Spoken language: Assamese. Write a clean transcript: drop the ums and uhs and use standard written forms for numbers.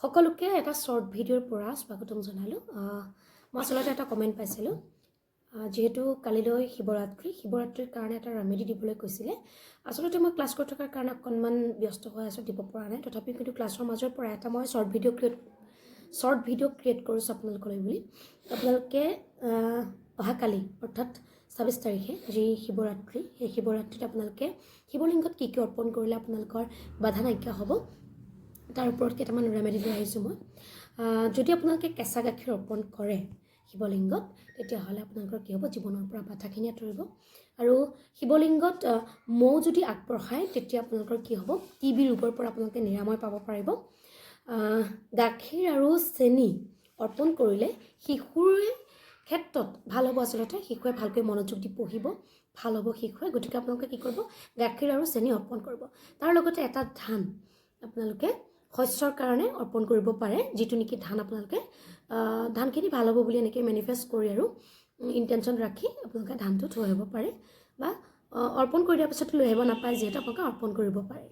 সকলোকে এটা শৰ্ট ভিডিঅ'ৰ পৰা স্বাগতম জনালোঁ। মই আচলতে এটা কমেণ্ট পাইছিলোঁ, যেহেতু কালিলৈ শিৱৰাত্ৰিৰ কাৰণে এটা ৰেমেডি দিবলৈ কৈছিলে। আচলতে মই ক্লাছ কৰি থকাৰ কাৰণে অকণমান ব্যস্ত হৈ আছোঁ, দিব পৰা নাই। তথাপিও কিন্তু ক্লাছৰ মাজৰ পৰা এটা মই শৰ্ট ভিডিঅ' ক্ৰিয়েট কৰিছোঁ আপোনালোকলৈ বুলি। আপোনালোকে অহাকালি অৰ্থাৎ 26 তাৰিখে যি শিৱৰাত্ৰি, সেই শিৱৰাত্ৰিত আপোনালোকে শিৱলিংগত কি কি অৰ্পণ কৰিলে আপোনালোকৰ বাধা নাইকিয়া হ'ব, তাৰ ওপৰত কেইটামান ৰেমেডি লৈ আহিছোঁ মই। যদি আপোনালোকে কেঁচা গাখীৰ অৰ্পণ কৰে শিৱলিংগত, তেতিয়াহ'লে আপোনালোকৰ কি হ'ব, জীৱনৰ পৰা বাধাখিনি আঁতৰিব। আৰু শিৱলিংগত মৌ যদি আগবঢ়ায়, তেতিয়া আপোনালোকৰ কি হ'ব, TB ৰোগৰ পৰা আপোনালোকে নিৰাময় পাব পাৰিব। গাখীৰ আৰু চেনি অৰ্পণ কৰিলে শিশুৰে ক্ষেত্ৰত ভাল হ'ব। আচলতে শিশুৱে ভালকৈ মনোযোগ দি পঢ়িব, ভাল হ'ব শিশুৱে। গতিকে আপোনালোকে কি কৰিব, গাখীৰ আৰু চেনি অৰ্পণ কৰিব। তাৰ লগতে এটা ধান আপোনালোকে শস্যৰ কাৰণে অৰ্পণ কৰিব পাৰে, যিটো নেকি ধান আপোনালোকে ধানখিনি ভাল হ'ব বুলি এনেকৈ মেনিফেষ্ট কৰি আৰু ইণ্টেনশ্যন ৰাখি আপোনালোকে ধানটো থৈ আহিব পাৰে, বা অৰ্পণ কৰি দিয়াৰ পিছতো লৈ আহিব নাপায়, যিহেতু আপোনালোকে অৰ্পণ কৰিব পাৰে।